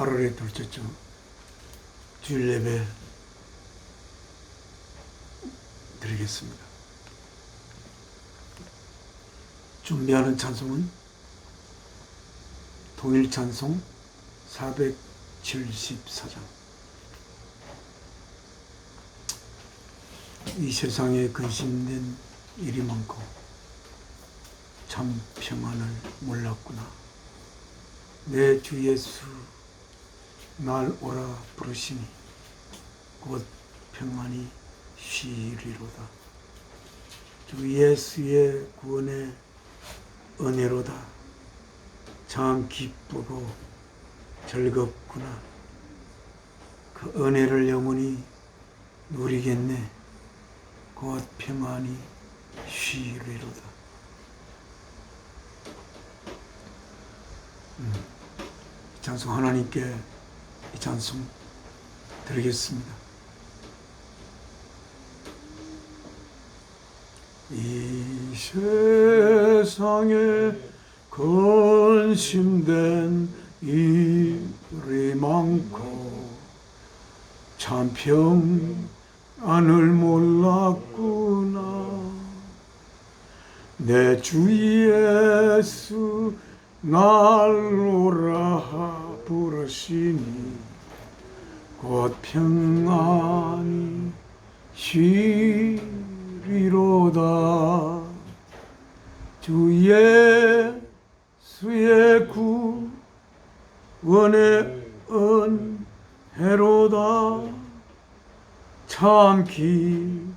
8월의 둘째 주 주일 예배 드리겠습니다. 준비하는 찬송은 동일 찬송 474장. 이 세상에 근심된 일이 많고 참 평안을 몰랐구나. 내 주 예수 날 오라 부르시니 곧 평안이 쉬리로다. 주 예수의 구원의 은혜로다. 참 기쁘고 즐겁구나. 그 은혜를 영원히 누리겠네. 곧 평안이 쉬리로다. 찬송 하나님께 이 찬송 드리겠습니다. 이 세상에 근심된 일이 많고 참 평안을 몰랐구나. 내 주 예수 날 오라 부르시니 곧 평안이 쉬리로다. 주 예수의 구원의 은혜로다. 참 기쁘고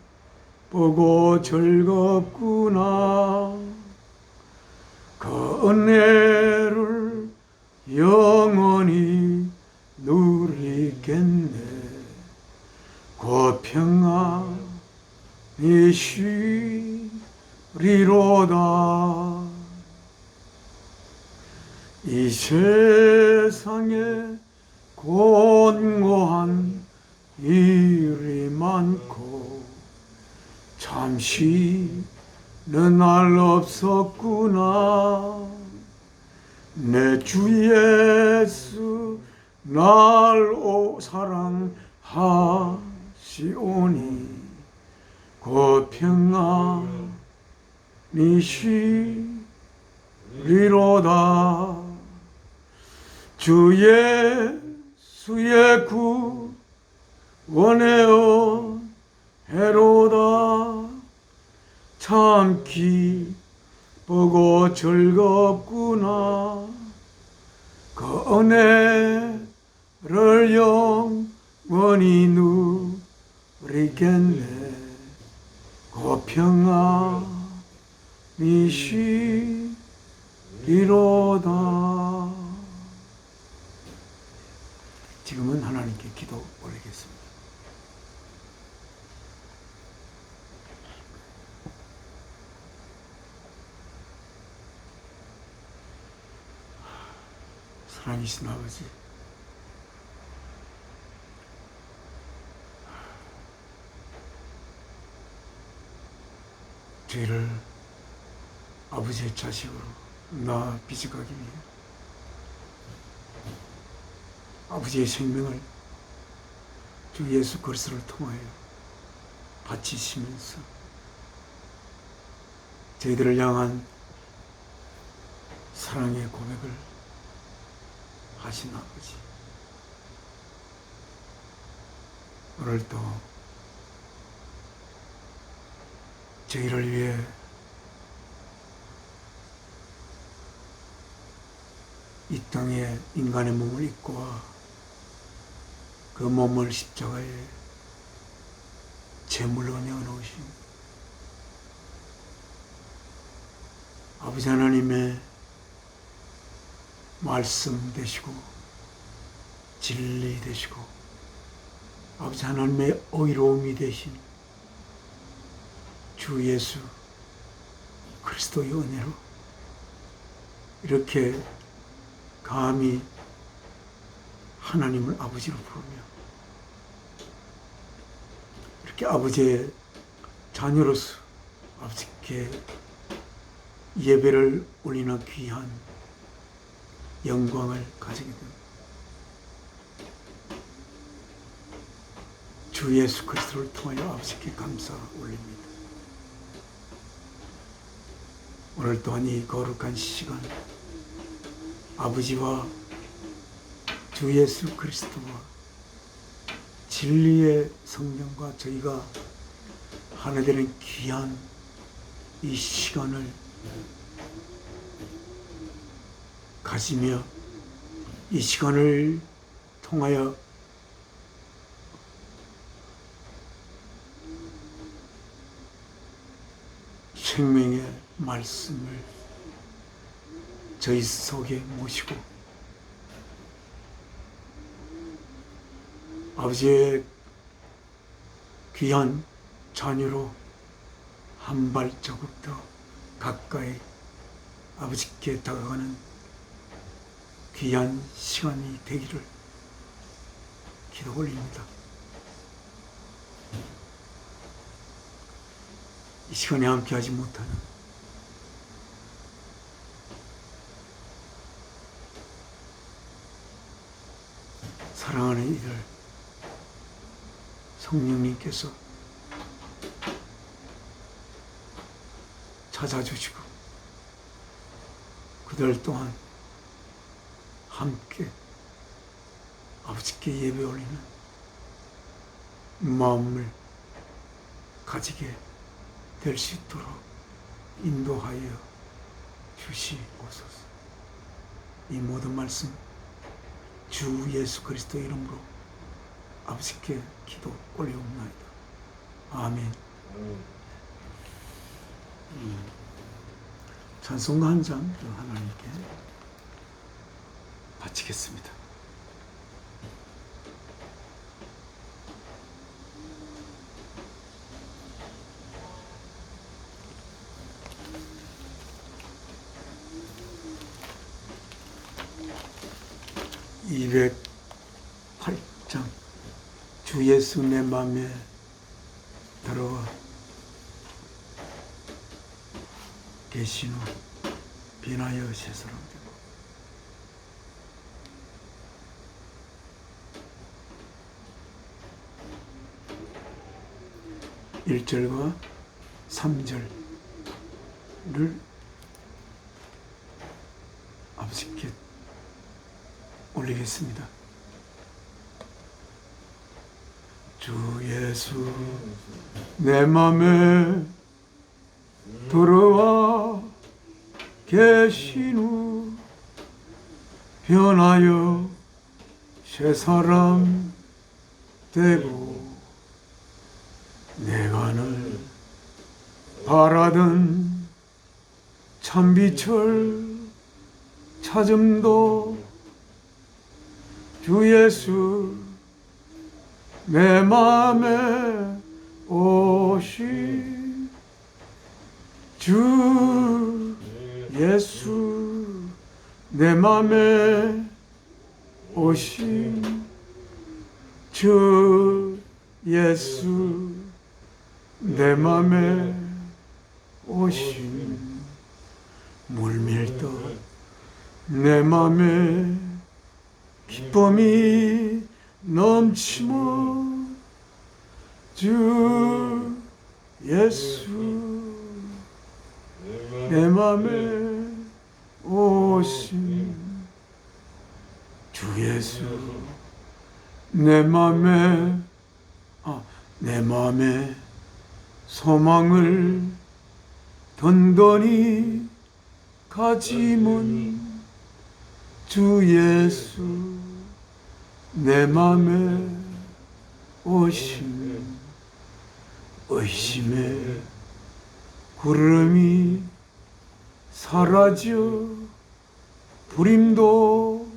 즐겁구나. 그 은혜를 영원히 누리겠네. 곧 평안이 쉬리로다. 이 세상에 곤고한 일이 많고 참 쉬는 날 없었구나. 내 주 예수 날 사랑하시오니 곧 평안이 쉬리로다. 주 예수의 구원의 은혜로다. 참 기쁘고 즐겁구나. 그 은혜를 영원히 누리겠네. 그 평안이 쉬리로다. 지금은 하나님께 기도 올리겠습니다. 사랑이신 아버지, 저희를 아버지의 자식으로 낳아 빚어가기 위해 아버지의 생명을 주 예수 그리스도를 통하여 바치시면서 저희들을 향한 사랑의 고백을 하신 아버지, 오늘도 저희를 위해 이 땅에 인간의 몸을 입고 와 그 몸을 십자가에 제물로 내어놓으신 아버지 하나님의 말씀 되시고 진리 되시고 아버지 하나님의 의로움이 되신 주 예수 그리스도의 은혜로 이렇게 감히 하나님을 아버지로 부르며 이렇게 아버지의 자녀로서 아버지께 예배를 올리는 귀한 영광을 가지게 됩니다. 주 예수 그리스도를 통하여 아버지께 감사 올립니다. 오늘 또한 이 거룩한 시간 아버지와 주 예수 그리스도와 진리의 성령과 저희가 하나 되는 귀한 이 시간을 가지며 이 시간을 통하여 생명의 말씀을 저희 속에 모시고 아버지의 귀한 자녀로 한 발자국 더 가까이 아버지께 다가가는 귀한 시간이 되기를 기도 올립니다. 이 시간에 함께하지 못하는 사랑하는 이들 성령님께서 찾아주시고 그들 또한 함께 아버지께 예배 올리는 마음을 가지게 될 수 있도록 인도하여 주시옵소서. 이 모든 말씀 주 예수 그리스도 이름으로 아버지께 기도 올려옵나이다. 아멘. 찬송가 한 장 하나님께 바치겠습니다. (208장) 주 예수 내 맘에 들어와 계신 후 비나여 새사람 되고 1절과 3절을 아버지께 올리겠습니다. 주 예수 내 맘에 들어와 계신 후 변하여 새 사람 되고 내가 늘 바라던 참빛을 찾음도 주 예수 내 맘에 오시 주 예수 내 맘에 오신 주 예수 내 맘에 오신 물밀듯 내 맘에 기쁨이 넘치며 주 예수 내 맘에 오신 주 예수 내 맘에 소망을 든든히 가지면 주 예수 내 맘에 오신 의심의 구름이 사라져 불임도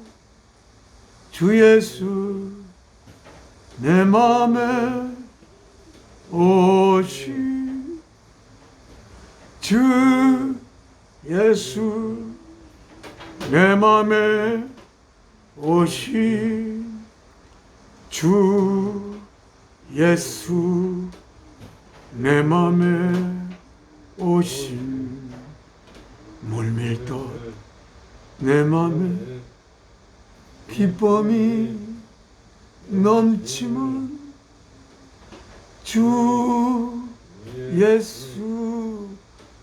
주 예수 내 맘에 오신 주 예수 내 맘에 오신 주 예수 내 맘에 오신 물밀듯 내 맘에 기쁨이 넘치면 주 예수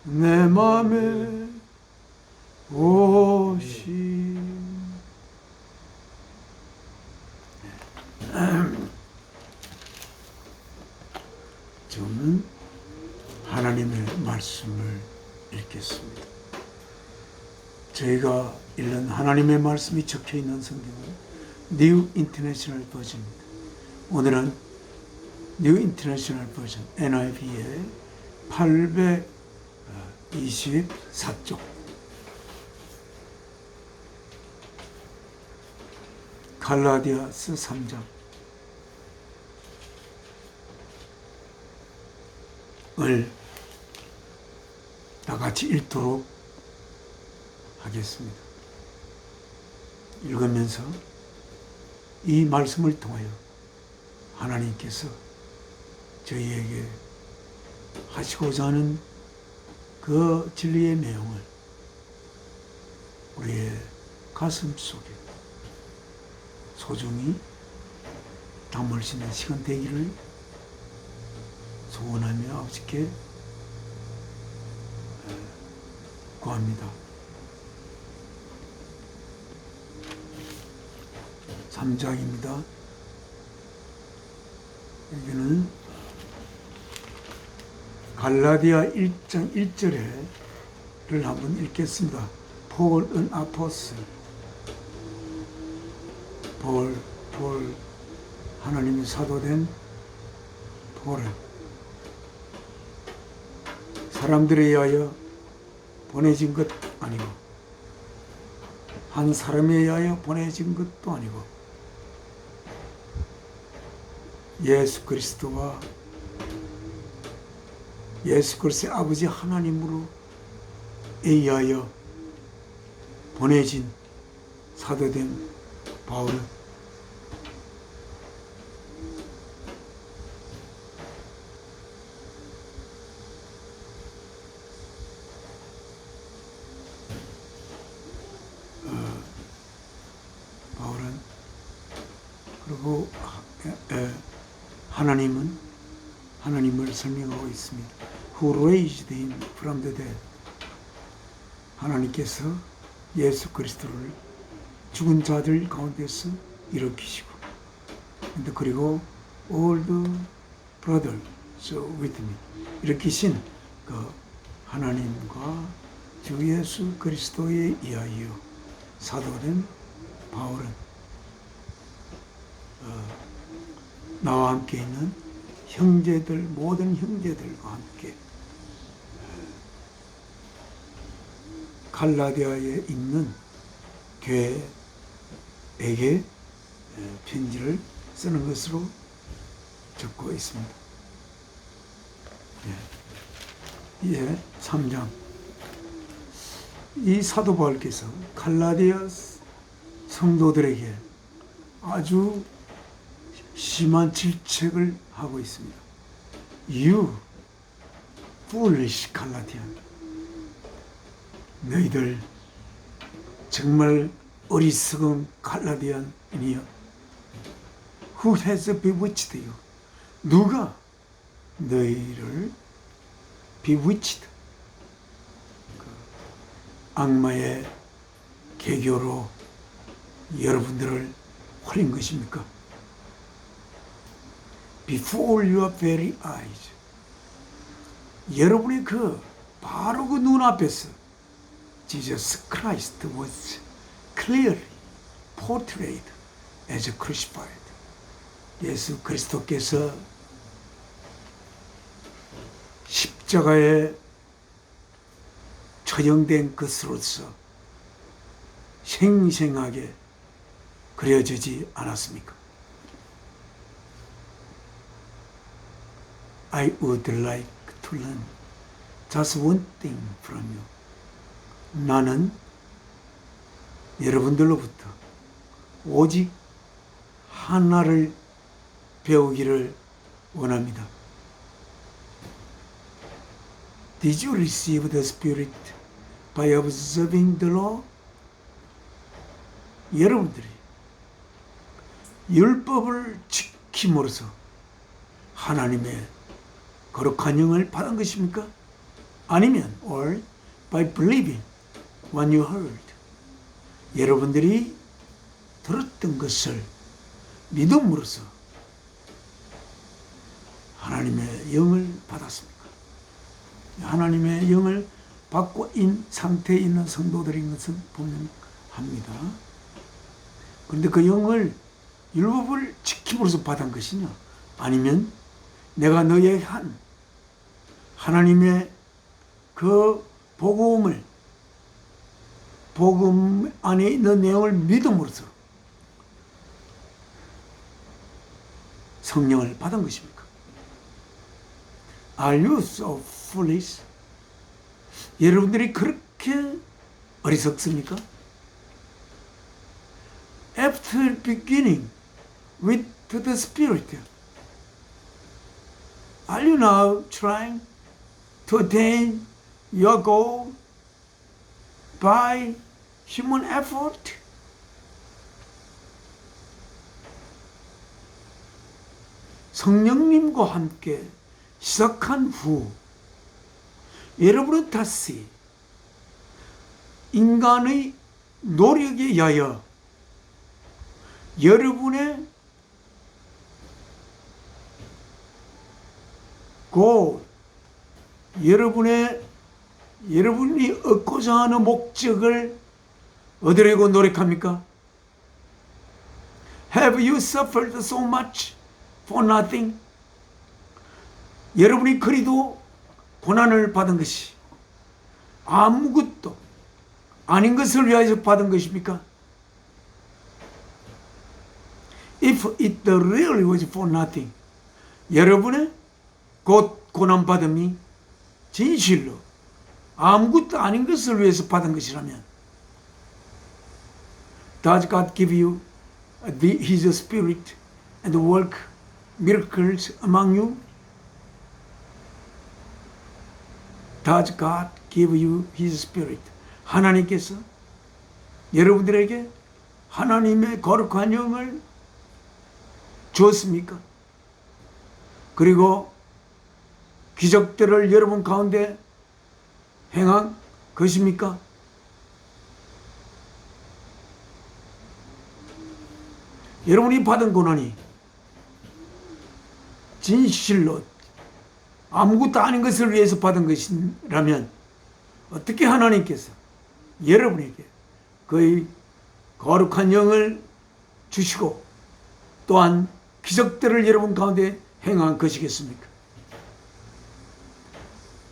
내 맘에 오심. 저는 하나님의 말씀을 읽겠습니다. 저희가 읽는 하나님의 말씀이 적혀 있는 성경은 New International Version입니다. 오늘은 New International Version NIV의 824쪽 갈라디아서 3장 을 다 같이 읽도록 하겠습니다. 읽으면서 이 말씀을 통하여 하나님께서 저희에게 하시고자 하는 그 진리의 내용을 우리의 가슴 속에 소중히 담을 수 있는 시간 되기를 소원하며 아버지께 구합니다. 3장입니다. 여기는 갈라디아 1장 1절을 한번 읽겠습니다. 폴은 아포슬, 폴 하나님의 사도된 폴은 사람들에 의하여 보내진 것 아니고 한 사람에 의하여 보내진 것도 아니고 예수 그리스도와 예수 그리스도의 아버지 하나님으로 의하여 보내진 사도된 바울은 그리고 하나님을 설명하고 있습니다. Who raised him from the dead. 하나님께서 예수 그리스도를 죽은 자들 가운데서 일으키시고, 그리고 all the brothers with me 일으키신 그 하나님과 주 예수 그리스도에 의하여 사도된 바울은 나와 함께 있는 형제들, 모든 형제들과 함께 갈라디아에 있는 교회에게 편지를 쓰는 것으로 적고 있습니다. 3장. 이 사도 바울께서 갈라디아 성도들에게 아주 심한 질책을 하고 있습니다. You foolish Galatian. 너희들 정말 어리석은 갈라디안이여. Who has bewitched you? 누가 너희를 bewitched? 악마의 계교로 여러분들을 홀린 것입니까? Before your very eyes. 여러분의 바로 그 눈앞에서 Jesus Christ was clearly portrayed as crucified. 예수 그리스도께서 십자가에 처형된 것으로서 생생하게 그려지지 않았습니까? I would like to learn just one thing from you. 나는 여러분들로부터 오직 하나를 배우기를 원합니다. Did you receive the Spirit by observing the law? 여러분들이 율법을 지킴으로써 하나님의 거룩한 영을 받은 것입니까? 아니면 or by believing what you heard. 여러분들이 들었던 것을 믿음으로써 하나님의 영을 받았습니까? 하나님의 영을 받고 있는 상태에 있는 성도들인 것은 분명합니다. 그런데 그 영을 율법을 지킴으로써 받은 것이냐? 아니면 내가 너에게 한 하나님의 그 복음 안에 있는 내용을 믿음으로써 성령을 받은 것입니까? Are you so foolish? 여러분들이 그렇게 어리석습니까? After beginning with the Spirit, are you now trying to attain your goal by human effort? 성령님과 함께 시작한 후 여러분은 다시 인간의 노력에 의하여 여러분의 goal, 여러분이 얻고자 하는 목적을 얻으려고 노력합니까? Have you suffered so much for nothing? 여러분이 그리도 고난을 받은 것이 아무것도 아닌 것을 위하여 받은 것입니까? If it really was for nothing, 여러분의 곧 고난받음이 진실로 아무것도 아닌 것을 위해서 받은 것이라면 Does God give you His Spirit and work miracles among you? Does God give you His Spirit? 하나님께서 여러분들에게 하나님의 거룩한 영을 주었습니까? 그리고 기적들을 여러분 가운데 행한 것입니까? 여러분이 받은 고난이 진실로 아무것도 아닌 것을 위해서 받은 것이라면 어떻게 하나님께서 여러분에게 그의 거룩한 영을 주시고 또한 기적들을 여러분 가운데 행한 것이겠습니까?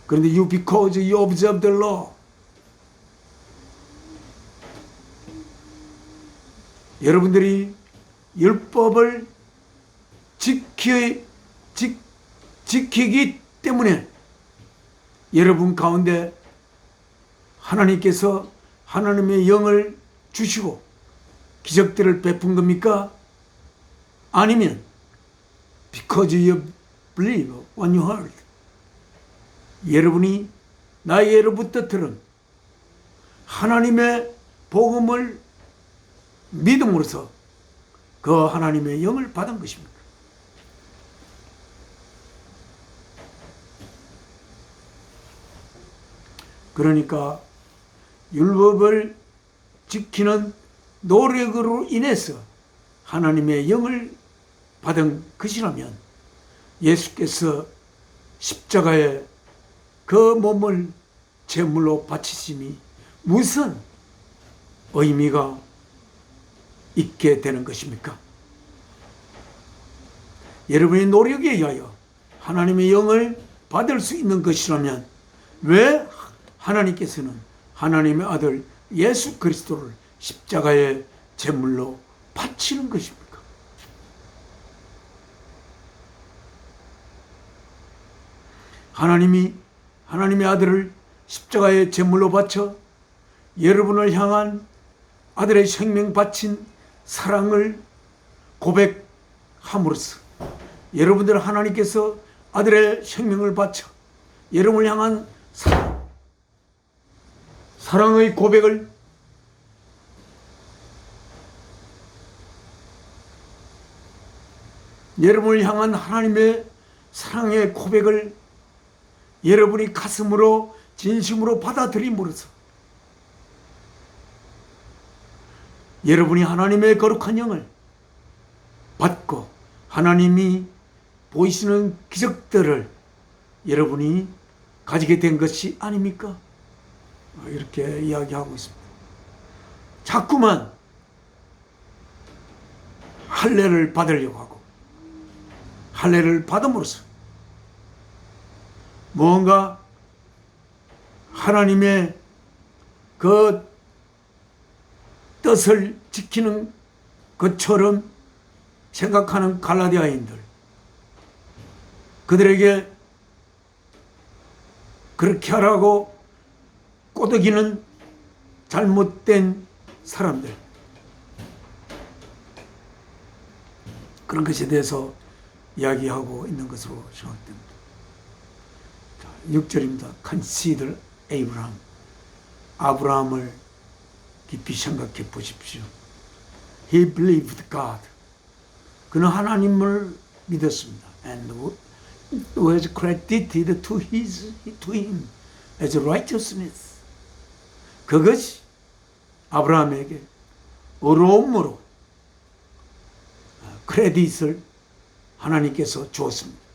그런데 because you observe the law, 여러분들이 율법을 지키기 때문에 여러분 가운데 하나님께서 하나님의 영을 주시고 기적들을 베푼 겁니까? 아니면 because you believe what you heard, 여러분이 나에게로부터 들은 하나님의 복음을 믿음으로써 그 하나님의 영을 받은 것입니까? 그러니까 율법을 지키는 노력으로 인해서 하나님의 영을 받은 것이라면 예수께서 십자가에 그 몸을 제물로 바치심이 무슨 의미가 있게 되는 것입니까? 여러분의 노력에 의하여 하나님의 영을 받을 수 있는 것이라면 왜 하나님께서는 하나님의 아들 예수 그리스도를 십자가에 제물로 바치는 것입니까? 하나님의 아들을 십자가에 제물로 바쳐 여러분을 향한 아들의 생명 바친 사랑을 고백함으로써 여러분들 하나님께서 아들의 생명을 바쳐 여러분을 향한 사랑의 고백을 여러분을 향한 하나님의 사랑의 고백을 여러분이 가슴으로 진심으로 받아들임으로써 여러분이 하나님의 거룩한 영을 받고 하나님이 보이시는 기적들을 여러분이 가지게 된 것이 아닙니까? 이렇게 이야기하고 있습니다. 자꾸만 할례를 받으려고 하고 할례를 받음으로써 뭔가 하나님의 그 뜻을 지키는 것처럼 생각하는 갈라디아인들, 그들에게 그렇게 하라고 꼬드기는 잘못된 사람들, 그런 것에 대해서 이야기하고 있는 것으로 생각됩니다. 6절입니다. Consider Abraham. 아브라함을 깊이 생각해 보십시오. He believed God. 그는 하나님을 믿었습니다. And was credited to him as righteousness. 그것이 아브라함에게 의로움으로 크레딧을 하나님께서 주었습니다.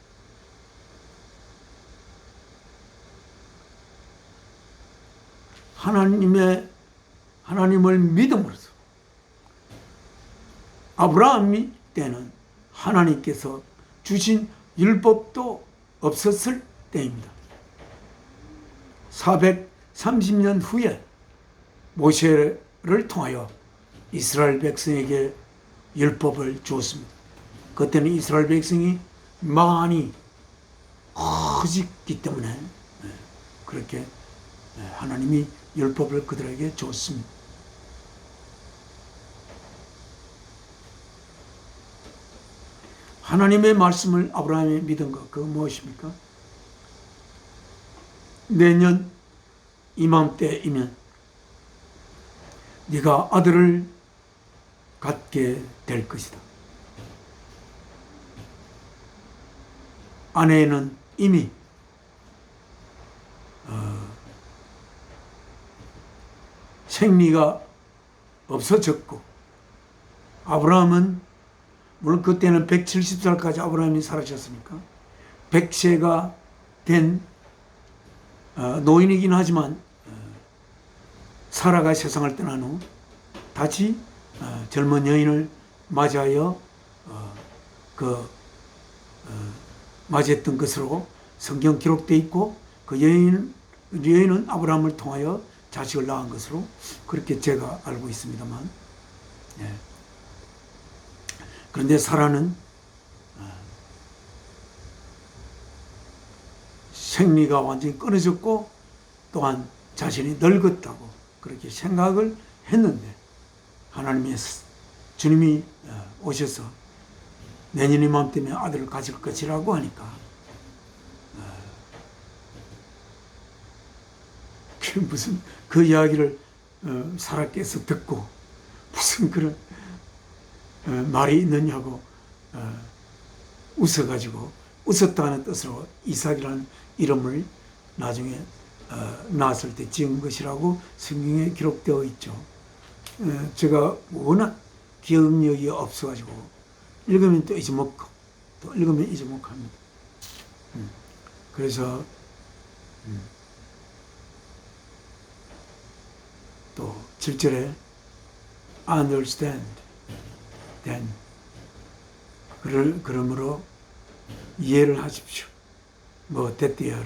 하나님을 믿음으로써 아브라함이 때는 하나님께서 주신 율법도 없었을 때입니다. 430년 후에 모세를 통하여 이스라엘 백성에게 율법을 주었습니다. 그때는 이스라엘 백성이 많이 커졌기 때문에 그렇게 하나님이 율법을 그들에게 줬습니다. 하나님의 말씀을 아브라함이 믿은 것, 그거 무엇입니까? 내년 이맘때이면 네가 아들을 갖게 될 것이다. 아내는 이미 생리가 없어졌고, 아브라함은 물론 그때는 170살까지 아브라함이 살아셨으니까 100세가 된 노인이긴 하지만 사라가 세상을 떠난 후 다시 젊은 여인을 맞이하여 맞이했던 것으로 성경 기록되어 있고, 그 여인은 아브라함을 통하여 자식을 낳은 것으로 그렇게 제가 알고 있습니다만, 그런데 사라는 생리가 완전히 끊어졌고 또한 자신이 늙었다고 그렇게 생각을 했는데, 하나님의 주님이 오셔서 내년 이맘때면 아들을 가질 것이라고 하니까 무슨 그 이야기를 사라께서 듣고 무슨 그런 말이 있느냐고 웃어가지고, 웃었다는 뜻으로 이삭이라는 이름을 나중에 낳았을 때 지은 것이라고 성경에 기록되어 있죠. 제가 워낙 기억력이 없어가지고 읽으면 또 잊어먹고 또 읽으면 잊어먹합니다. 그래서 또 7절에 understand then, 그러므로 이해를 하십시오. 뭐 데디아가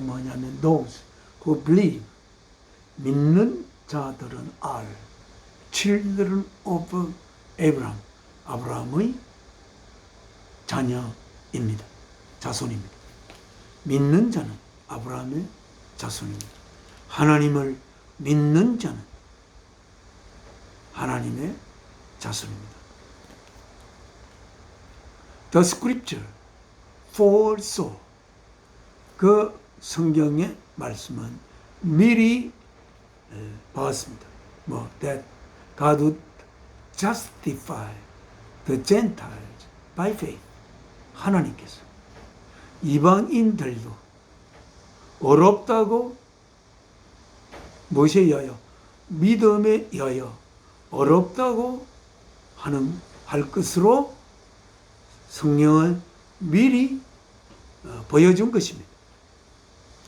뭐냐면 those who believe, 믿는 자들은 are children of Abraham, 아브라함의 자녀입니다. 자손입니다. 믿는 자는 아브라함의 자손입니다. 하나님을 믿는 자는 하나님의 자손입니다. The scripture foresaw, 그 성경의 말씀은 미리 봤습니다. that God would justify the Gentiles by faith. 하나님께서 이방인들도 어렵다고 무엇에 의하여? 믿음에 의하여 어렵다고 할 것으로 성령을 미리 보여준 것입니다.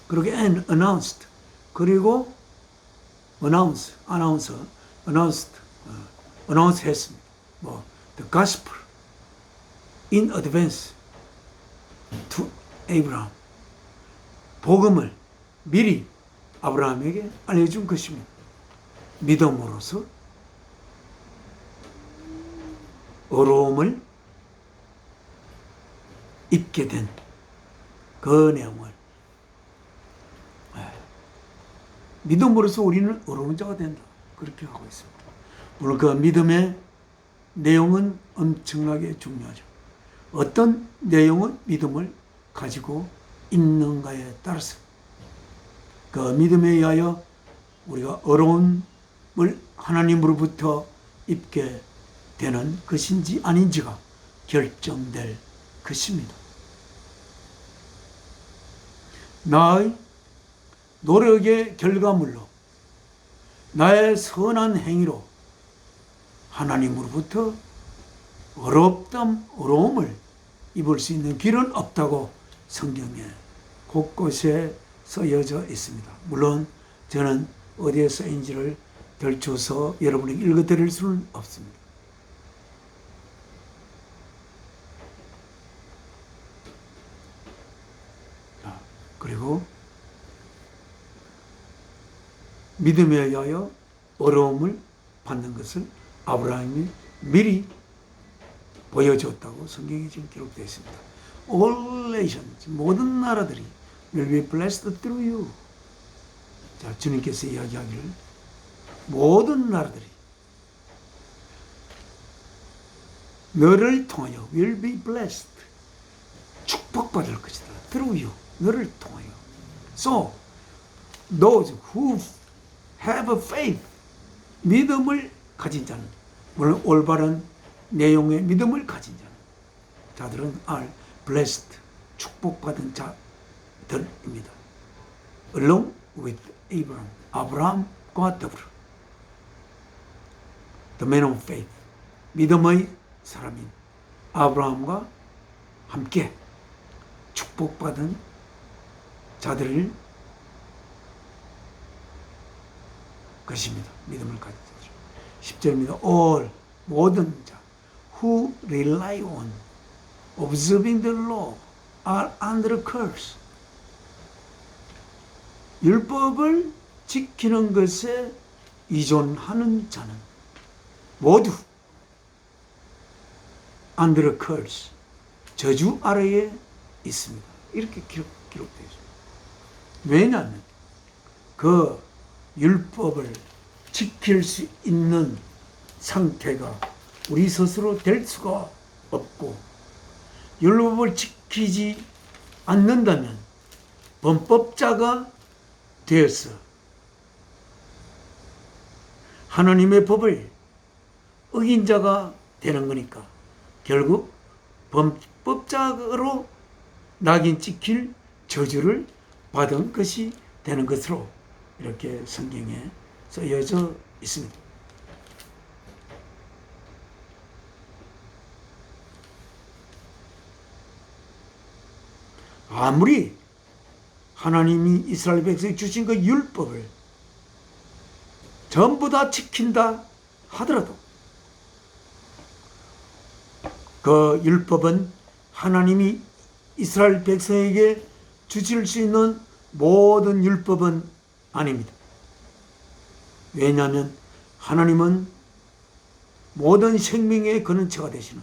그렇게 announced, 그리고 announced 했습니다. the gospel in advance to Abraham. 복음을 미리 아브라함에게 알려준 것입니다. 믿음으로써 어려움을 입게 된 그 내용을, 믿음으로써 우리는 어려운 자가 된다, 그렇게 하고 있습니다. 물론 그 믿음의 내용은 엄청나게 중요하죠. 어떤 내용은 믿음을 가지고 있는가에 따라서 그 믿음에 의하여 우리가 어려움을 하나님으로부터 입게 되는 것인지 아닌지가 결정될 것입니다. 나의 노력의 결과물로, 나의 선한 행위로 하나님으로부터 어려움을 입을 수 있는 길은 없다고 성경에 곳곳에 쓰여져 있습니다. 물론 저는 어디에 쓰인지를 들춰서 여러분에게 읽어드릴 수는 없습니다. 그리고 믿음에 의하여 어려움을 받는 것을 아브라함이 미리 보여줬다고 성경에 지금 기록되어 있습니다. All nations, 모든 나라들이 will be blessed through you. 자, 주님께서 이야기하기를 모든 나라들이 너를 통하여 will be blessed, 축복받을 것이다. through you, 너를 통하여. So, those who have faith, 믿음을 가진 자는, 물론 올바른 내용의 믿음을 가진 자들은 are blessed, 축복받은 자들입니다. Along with Abraham, 아브라함과 더불어 the man of faith, 믿음의 사람인 아브라함과 함께 축복받은 자들을 것입니다. 믿음을 가진 자들. 10절입니다. All, 모든 자 who rely on observing the law are under a curse. 율법을 지키는 것에 의존하는 자는 모두 under a curse, 저주 아래에 있습니다. 이렇게 기록되어 있습니다. 왜냐하면 그 율법을 지킬 수 있는 상태가 우리 스스로 될 수가 없고, 율법을 지키지 않는다면 범법자가 되어서 하나님의 법을 어긴 자가 되는 거니까 결국 범법자로 낙인 찍힐 저주를 받은 것이 되는 것으로 이렇게 성경에 쓰여져 있습니다. 아무리 하나님이 이스라엘 백성에 주신 그 율법을 전부 다 지킨다 하더라도 그 율법은 하나님이 이스라엘 백성에게 주실 수 있는 모든 율법은 아닙니다. 왜냐하면 하나님은 모든 생명의 근원체가 되시는,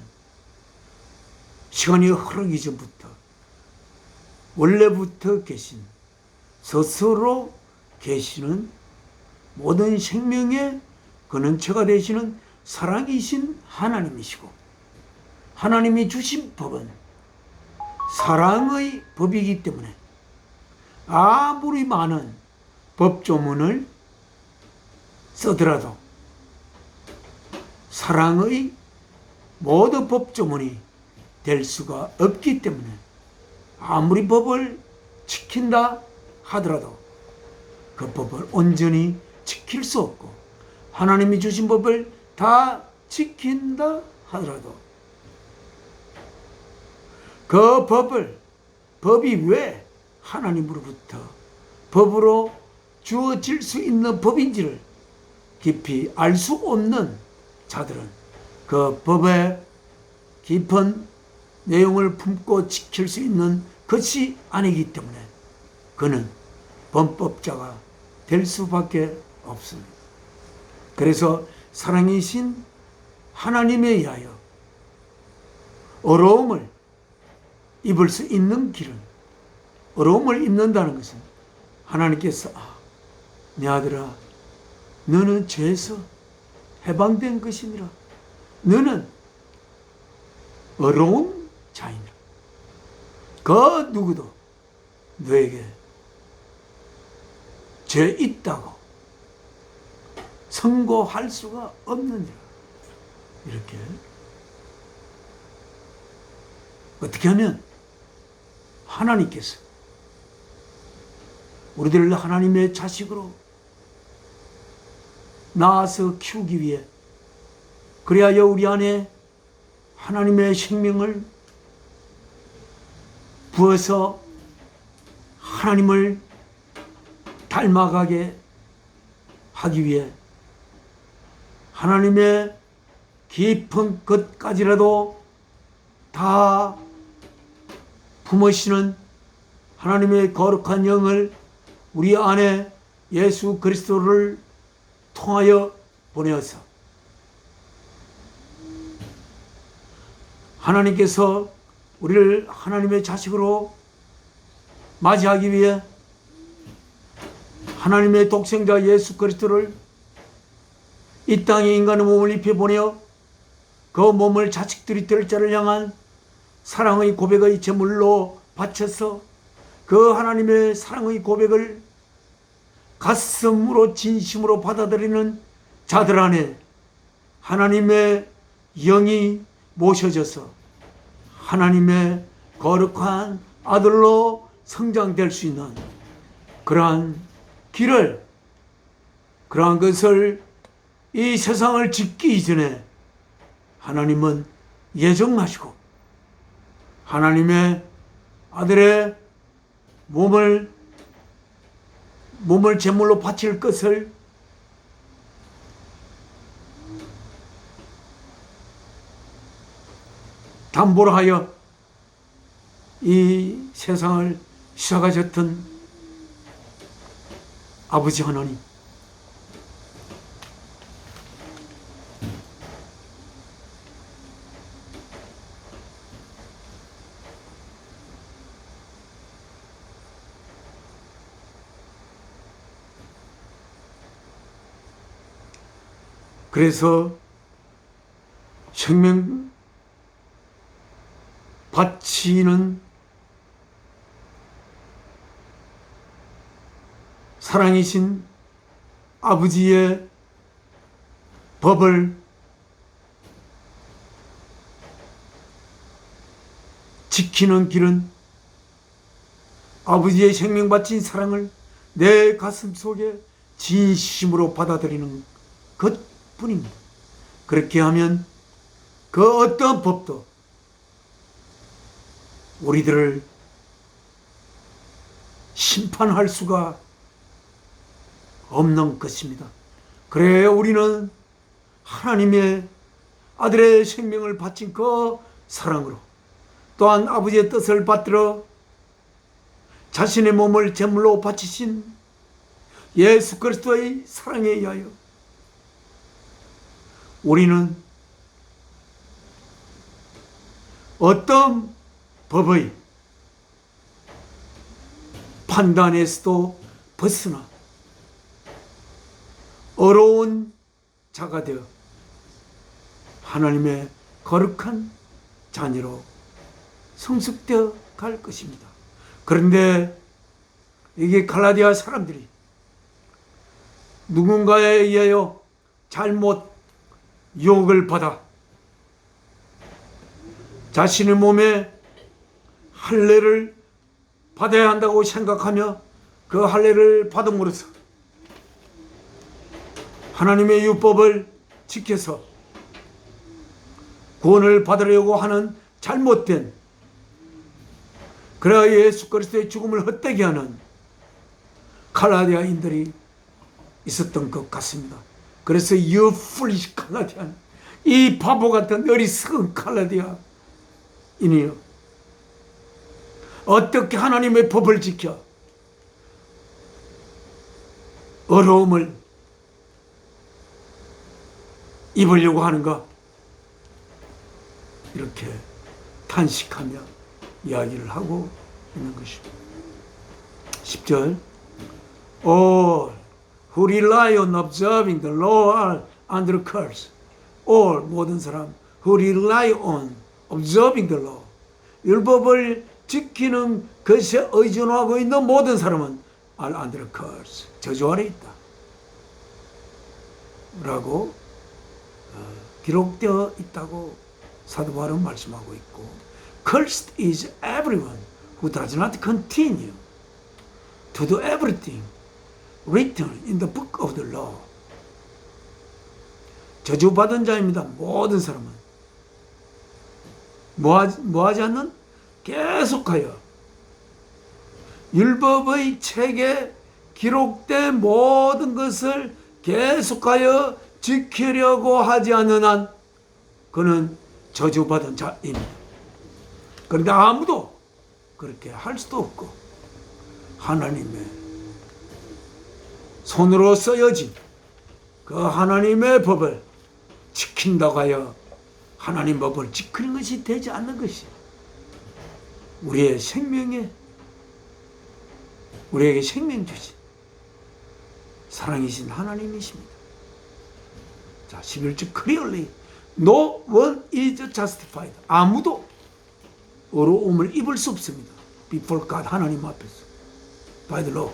시간이 흐르기 전부터 원래부터 계신, 스스로 계시는 모든 생명의 근원체가 되시는 사랑이신 하나님이시고, 하나님이 주신 법은 사랑의 법이기 때문에 아무리 많은 법조문을 쓰더라도 사랑의 모든 법조문이 될 수가 없기 때문에 아무리 법을 지킨다 하더라도 그 법을 온전히 지킬 수 없고, 하나님이 주신 법을 다 지킨다 하더라도 그 법이 왜 하나님으로부터 법으로 주어질 수 있는 법인지를 깊이 알 수 없는 자들은 그 법의 깊은 내용을 품고 지킬 수 있는 것이 아니기 때문에 그는 범법자가 될 수밖에 없습니다. 그래서 사랑이신 하나님에 의하여 어려움을 입을 수 있는 길은, 어려움을 입는다는 것은 하나님께서 내 아들아 너는 죄에서 해방된 것이니라, 너는 어려운 자이니라, 그 누구도 너에게 죄 있다고 선고할 수가 없느니라. 이렇게 어떻게 하면 하나님께서 우리들을 하나님의 자식으로 낳아서 키우기 위해, 그리하여 우리 안에 하나님의 생명을 부어서 하나님을 닮아가게 하기 위해 하나님의 깊은 것까지라도 다 품으시는 하나님의 거룩한 영을 우리 안에 예수 그리스도를 통하여 보내어서 하나님께서 우리를 하나님의 자식으로 맞이하기 위해 하나님의 독생자 예수 그리스도를 이 땅에 인간의 몸을 입혀 보내어 그 몸을 자식들이 될 자를 향한 사랑의 고백의 제물로 바쳐서 그 하나님의 사랑의 고백을 가슴으로 진심으로 받아들이는 자들 안에 하나님의 영이 모셔져서 하나님의 거룩한 아들로 성장될 수 있는 그러한 길을, 그러한 것을 이 세상을 짓기 이전에 하나님은 예정하시고 하나님의 아들의 몸을 제물로 바칠 것을 담보로 하여 이 세상을 시작하셨던 아버지 하나님, 그래서 생명 바치는 사랑이신 아버지의 법을 지키는 길은 아버지의 생명 바친 사랑을 내 가슴 속에 진심으로 받아들이는 것뿐입니다. 그렇게 하면 그 어떤 법도 우리들을 심판할 수가 없는 것입니다. 그래 우리는 하나님의 아들의 생명을 바친 그 사랑으로, 또한 아버지의 뜻을 받들어 자신의 몸을 제물로 바치신 예수 그리스도의 사랑에 의하여 우리는 어떤 법의 판단에서도 벗어나 어려운 자가 되어 하나님의 거룩한 자녀로 성숙되어 갈 것입니다. 그런데 이게 갈라디아 사람들이 누군가에 의하여 잘못 유혹을 받아 자신의 몸에 할례를 받아야 한다고 생각하며 그 할례를 받음으로써 하나님의 율법을 지켜서 구원을 받으려고 하는 잘못된, 그래야 예수 그리스도의 죽음을 헛되게 하는 갈라디아인들이 있었던 것 같습니다. 그래서 You foolish 갈라디안, 이 바보 같은 어리석은 갈라디아인이요, 어떻게 하나님의 법을 지켜 어려움을 입으려고 하는가? 이렇게 탄식하며 이야기를 하고 있는 것입니다. 10절 All who rely on observing the law are under curse. All, 모든 사람 who rely on observing the law, 율법을 지키는 것에 의존하고 있는 모든 사람은 are under curse, 저주 아래 있다 라고 기록되어 있다고 사도 바울은 말씀하고 있고, Cursed is everyone who does not continue to do everything written in the book of the law. 저주받은 자입니다. 모든 사람은 뭐하지 않는? 계속하여 율법의 책에 기록된 모든 것을 계속하여 지키려고 하지 않는 한 그는 저주받은 자입니다. 그런데 아무도 그렇게 할 수도 없고, 하나님의 손으로 쓰여진 그 하나님의 법을 지킨다고 하여 하나님 법을 지키는 것이 되지 않는 것이 우리의 생명에, 우리에게 생명 주신 사랑이신 하나님이십니다. 자, 11절 clearly no one is justified. 아무도 어려움을 입을 수 없습니다. before God, 하나님 앞에서 by the law,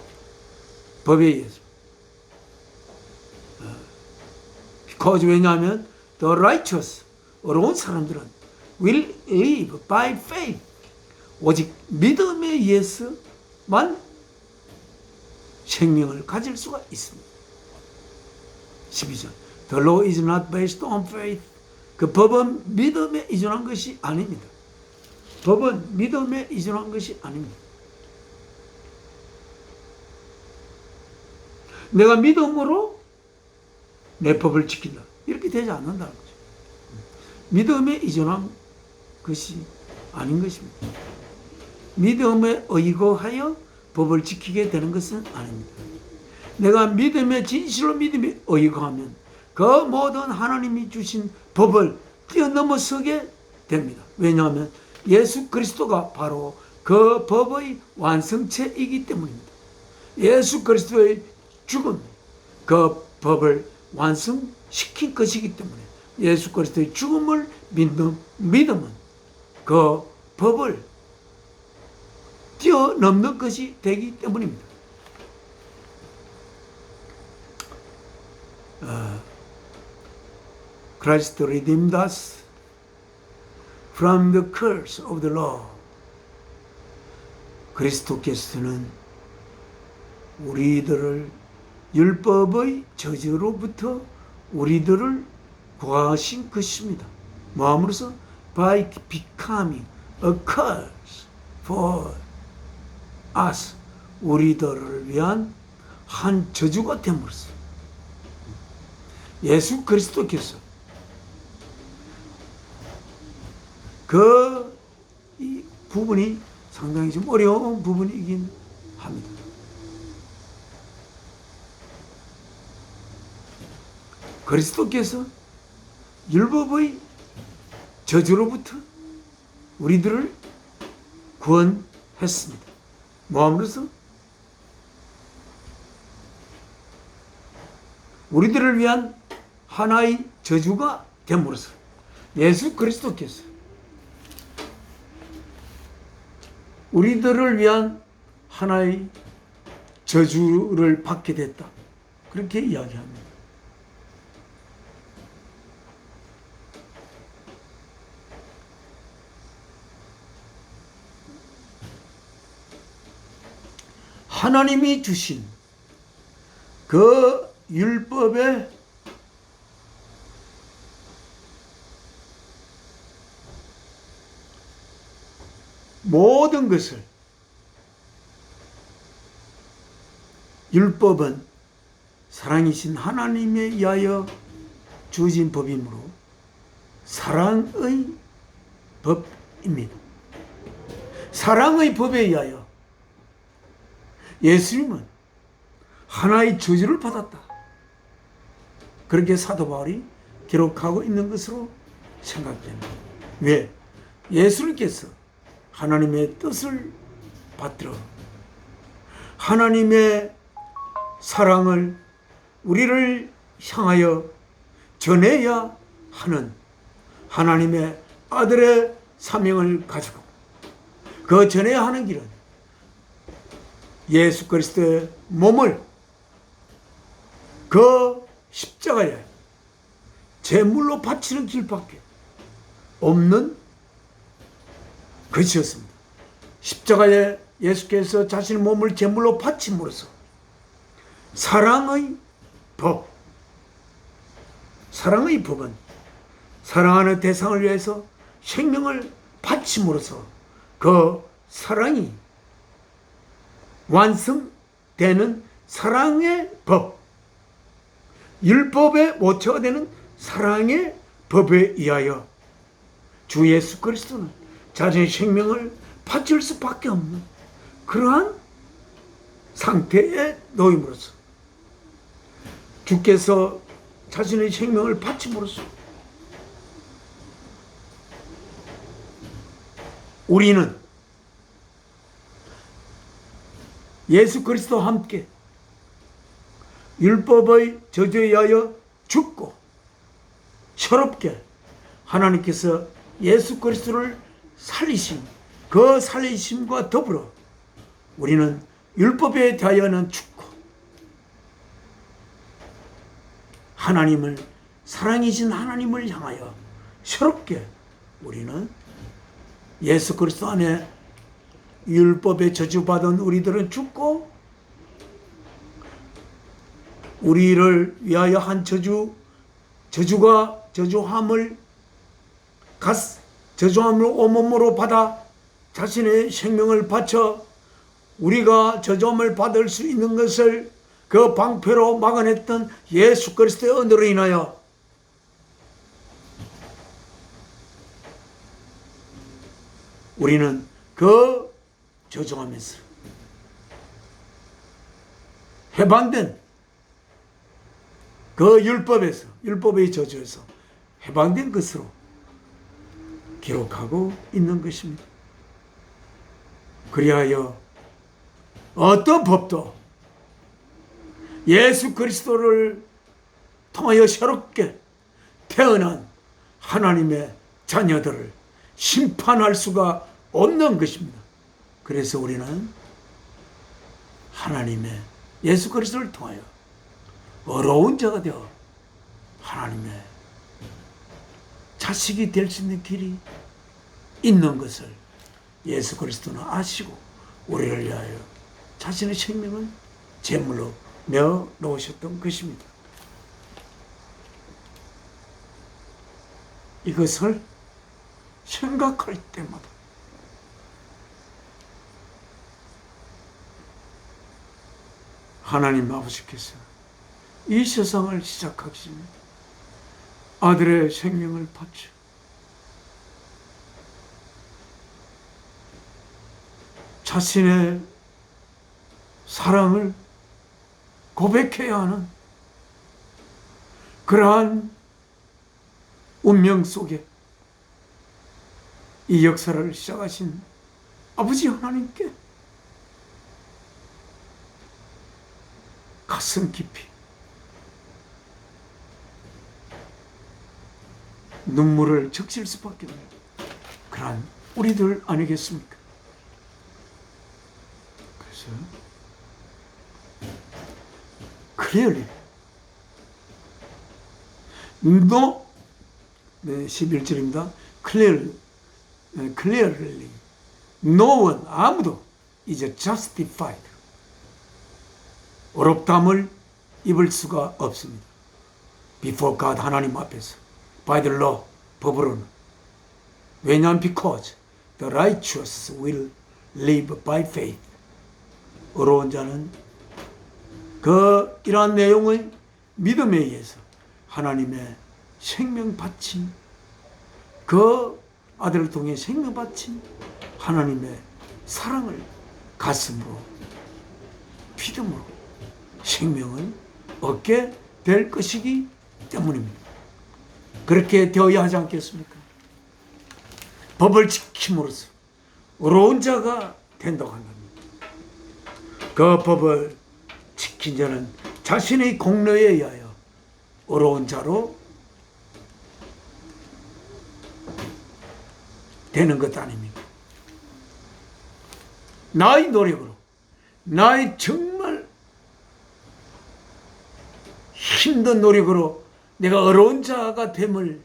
법에 의해서. because, 왜냐하면 the righteous, 어려운 사람들은 will live by faith, 오직 믿음에 의해서만 생명을 가질 수가 있습니다. 12절 The law is not based on faith. 그 법은 믿음에 의존한 것이 아닙니다. 법은 믿음에 의존한 것이 아닙니다. 내가 믿음으로 내 법을 지킨다, 이렇게 되지 않는다는 거죠. 믿음에 의존한 것이 아닌 것입니다. 믿음에 의거하여 법을 지키게 되는 것은 아닙니다. 내가 믿음에, 진실로 믿음에 의거하면 그 모든 하나님이 주신 법을 뛰어넘어서게 됩니다. 왜냐하면 예수 그리스도가 바로 그 법의 완성체이기 때문입니다. 예수 그리스도의 죽음, 그 법을 완성시킨 것이기 때문에 예수 그리스도의 죽음을 믿는 믿음은 그 법을 뛰어넘는 것이 되기 때문입니다. Christ redeemed us from the curse of the law. 그리스도께서는 우리들을 율법의 저주로부터 우리들을 구하신 것입니다. 뭐함으로써? By becoming a curse for us. 우리들을 위한 한 저주가 됨으로써 예수 그리스도께서 이 부분이 상당히 좀 어려운 부분이긴 합니다. 그리스도께서 율법의 저주로부터 우리들을 구원했습니다. 뭐함으로써? 우리들을 위한 하나의 저주가 됨으로써 예수 그리스도께서 우리들을 위한 하나의 저주를 받게 됐다, 그렇게 이야기합니다. 하나님이 주신 그 율법의 모든 것을, 율법은 사랑이신 하나님에 의하여 주어진 법이므로 사랑의 법입니다. 사랑의 법에 의하여 예수님은 하나의 저주를 받았다. 그렇게 사도 바울이 기록하고 있는 것으로 생각됩니다. 왜? 예수님께서 하나님의 뜻을 받들어 하나님의 사랑을 우리를 향하여 전해야 하는 하나님의 아들의 사명을 가지고 그 전해야 하는 길은 예수 그리스도의 몸을 그 십자가에 제물로 바치는 길밖에 없는 것이었습니다. 십자가에 예수께서 자신의 몸을 제물로 바침으로써 사랑의 법, 사랑의 법은 사랑하는 대상을 위해서 생명을 바침으로써 그 사랑이 완성되는 사랑의 법, 율법의 모처가 되는 사랑의 법에 의하여 주 예수 그리스도는 자신의 생명을 바칠 수밖에 없는 그러한 상태에 놓임으로써 주께서 자신의 생명을 바침으로써 우리는 예수 그리스도와 함께 율법의 저주에 의하여 죽고 새롭게 하나님께서 예수 그리스도를 살리신 그 살리심과 더불어 우리는 율법에 대하여는 죽고 하나님을 사랑이신 하나님을 향하여 새롭게 우리는 예수 그리스도 안에 율법에 저주받은 우리들은 죽고 우리를 위하여 한 저주가 저주함을 온몸으로 받아 자신의 생명을 바쳐 우리가 저주함을 받을 수 있는 것을 그 방패로 막아냈던 예수 그리스도의 은혜로 인하여 우리는 그 저주함에서 해방된 그 율법의 저주에서 해방된 것으로 기록하고 있는 것입니다. 그리하여 어떤 법도 예수 그리스도를 통하여 새롭게 태어난 하나님의 자녀들을 심판할 수가 없는 것입니다. 그래서 우리는 하나님의 예수 그리스도를 통하여 어려운 자가 되어 하나님의 자식이 될 수 있는 길이 있는 것을 예수 그리스도는 아시고 우리를 위하여 자신의 생명을 제물로 내어 놓으셨던 것입니다. 이것을 생각할 때마다 하나님 아버지께서 이 세상을 시작하기 전에 아들의 생명을 바쳐 자신의 사랑을 고백해야 하는 그러한 운명 속에 이 역사를 시작하신 아버지 하나님께 가슴 깊이 눈물을 적실 수밖에 없는 그러한 우리들 아니겠습니까? 그래서 clearly 11절입니다. clearly no one 아무도 is justified 어렵담을 입을 수가 없습니다. Before God, 하나님 앞에서. By the law, 법으로는. 왜냐하면 because the righteous will live by faith. 어려운 자는 이러한 내용을 믿음에 의해서 하나님의 생명 바친 아들을 통해 생명 바친 하나님의 사랑을 가슴으로 믿음으로 생명을 얻게 될 것이기 때문입니다. 그렇게 되어야 하지 않겠습니까? 법을 지킴으로써 어려운 자가 된다고 합니다. 그 법을 지킨 자는 자신의 공로에 의하여 어려운 자로 되는 것 아닙니까? 나의 노력으로, 나의 정말 힘든 노력으로 내가 어려운 자가 됨을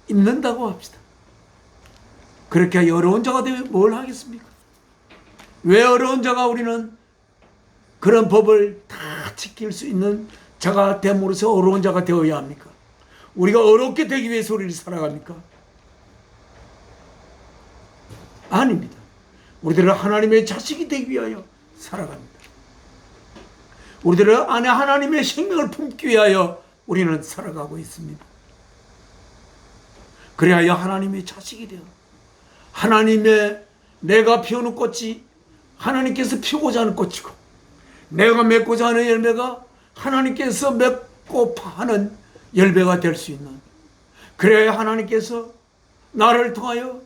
입는다고 합시다. 그렇게 어려운 자가 되면 뭘 하겠습니까? 왜 어려운 자가 우리는 그런 법을 다 지킬 수 있는 자가 됨으로써 어려운 자가 되어야 합니까? 우리가 어렵게 되기 위해서 우리를 살아갑니까? 아닙니다. 우리들은 하나님의 자식이 되기 위하여 살아갑니다. 우리들은 안에 하나님의 생명을 품기 위하여 우리는 살아가고 있습니다. 그래야 하나님의 자식이 되어 하나님의 내가 피우는 꽃이 하나님께서 피우고자 하는 꽃이고 내가 맺고자 하는 열매가 하나님께서 맺고 파는 열매가 될 수 있는, 그래야 하나님께서 나를 통하여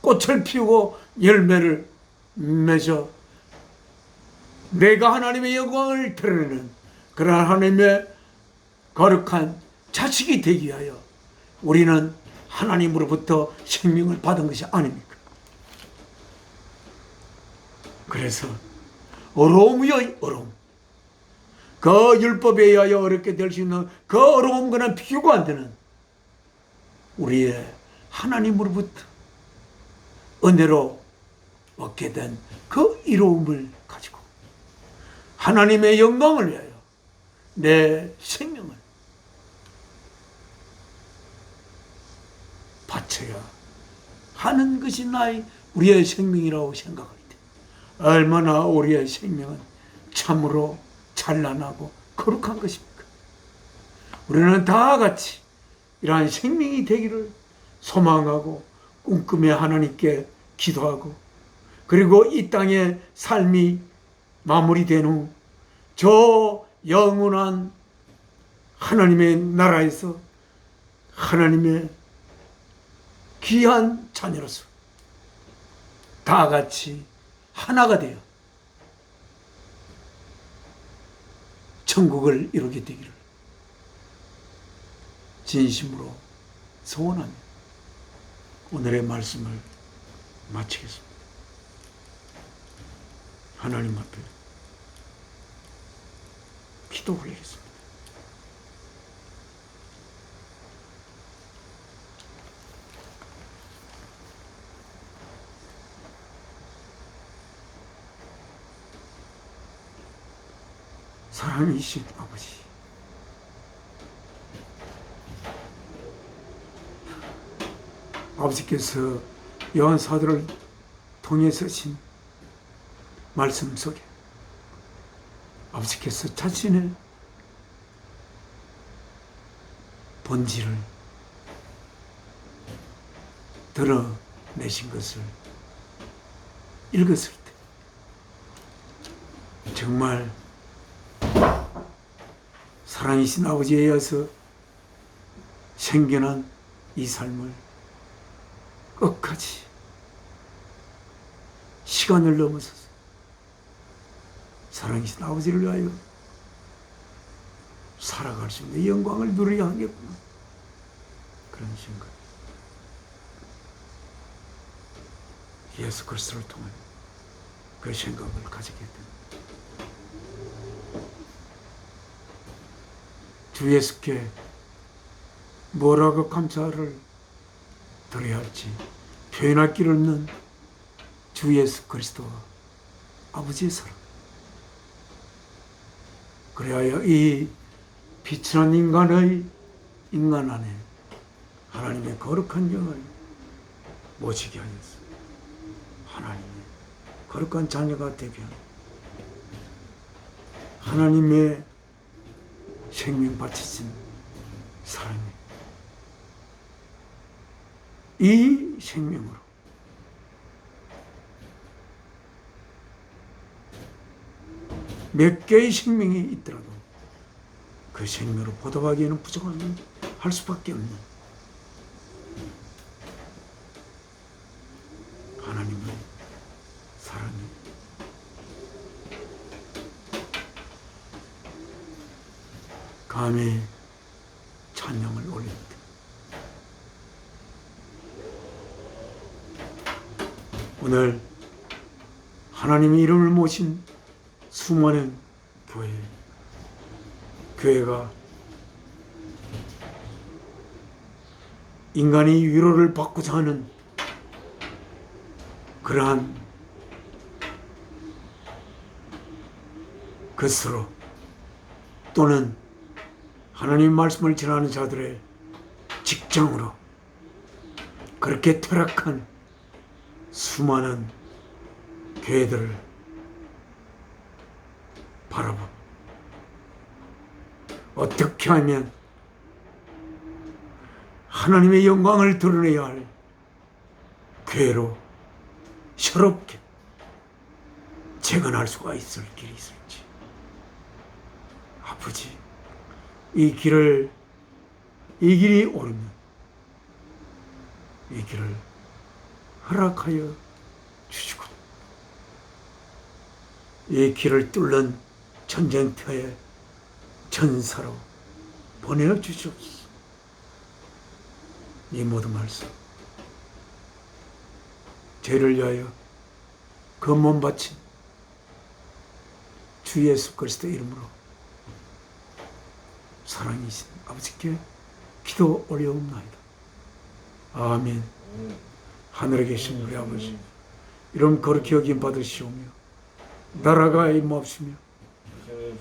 꽃을 피우고 열매를 맺어 내가 하나님의 영광을 드러내는 그러한 하나님의 거룩한 자식이 되기 위하여 우리는 하나님으로부터 생명을 받은 것이 아닙니까? 그래서 어려움이여 어려움, 그 율법에 의하여 어렵게 될 수 있는 그 어려움과는 비교가 안 되는 우리의 하나님으로부터 은혜로 얻게 된 그 이로움을 가지고 하나님의 영광을 위하여 내 생명을 바쳐야 하는 것이 우리의 생명이라고 생각할 때 얼마나 우리의 생명은 참으로 찬란하고 거룩한 것입니까? 우리는 다 같이 이러한 생명이 되기를 소망하고 꿈꾸며 하나님께 기도하고, 그리고 이 땅의 삶이 마무리된 후 저 영원한 하나님의 나라에서 하나님의 귀한 자녀로서 다 같이 하나가 되어 천국을 이루게 되기를 진심으로 소원하며 오늘의 말씀을 마치겠습니다. 하나님 앞에 기도 올리겠습니다. 사랑이신 아버지, 아버지께서 요한 사도를 통해 쓰신 말씀 속에 아버지께서 자신의 본질을 드러내신 것을 읽었을 때 정말 사랑이신 아버지에 의해서 생겨난 이 삶을 끝까지 시간을 넘어서서 사랑이신 아버지를 위하여 살아갈 수 있는 영광을 누려야 하겠구나, 그런 생각. 예수 그리스도를 통해 그 생각을 가지게 됩니다. 주 예수께 뭐라고 감사를 드려야 할지 표현할 길 없는 주 예수 그리스도와 아버지의 사랑, 그래야 이 비천한 인간 안에 하나님의 거룩한 영을 모시게 하였어. 하나님의 거룩한 자녀가 되게 하는 하나님의 생명 바치신 사랑이 이 생명으로 몇 개의 생명이 있더라도 그 생명으로 보답하기에는 부족한 할 수밖에 없는 하나님의 사랑이 감히 찬양을 올립니다. 오늘 하나님의 이름을 모신 수많은 교회가 인간이 위로를 받고자 하는 그러한 것으로 또는 하나님 말씀을 전하는 자들의 직장으로 그렇게 퇴락한 수많은 교회들을 바라봅니다. 어떻게 하면 하나님의 영광을 드러내야 할 교회로 새롭게 재건할 수가 있을 길이 있을지. 아버지, 이 길이 오르면 이 길을 허락하여 주시고 이 길을 뚫는 전쟁터의 전사로 보내어 주시옵소서. 이 모든 말씀 죄를 위하여 그 몸 바친 주 예수 그리스도 이름으로 사랑이신 아버지께 기도 올려옵나이다. 아멘. 하늘에 계신 우리 아버지, 이름 거룩히 여김 받으시오며 나라가 임하옵시며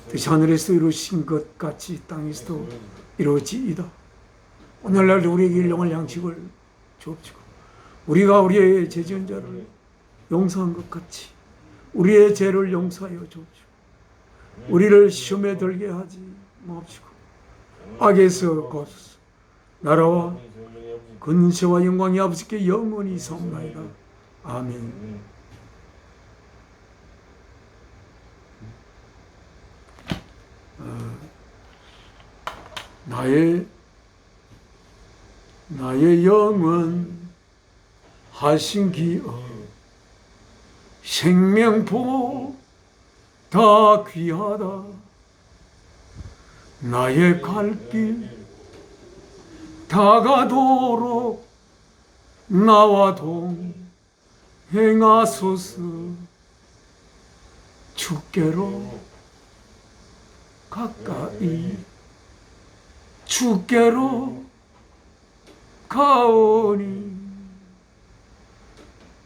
뜻이 하늘에서 이루어진 것 같이 땅에서도 이루어지이다. 오늘날 우리에게 일용할 양식을 주옵시고 우리가 우리의 죄 지은 자를 용서한 것 같이 우리의 죄를 용서하여 주옵시고 우리를 시험에 들게 하지 마옵시고 악에서 구하소서. 나라와 근세와 영광이 아버지께 영원히 있사옵나이다. 아멘. 나의 영은 하신 기업 생명보다 귀하다. 나의 갈 길 다가도록 나와 동행하소서. 주께로 가까이 주께로 가오니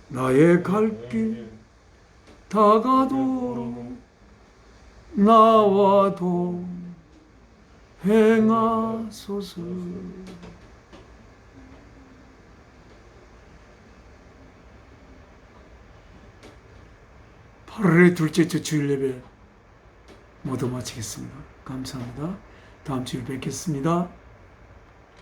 나의 갈 길 다가도록 나와 동행하소서. 8월의 둘째 주 주일 예배 모두 마치겠습니다. 감사합니다. 다음 주에 뵙겠습니다.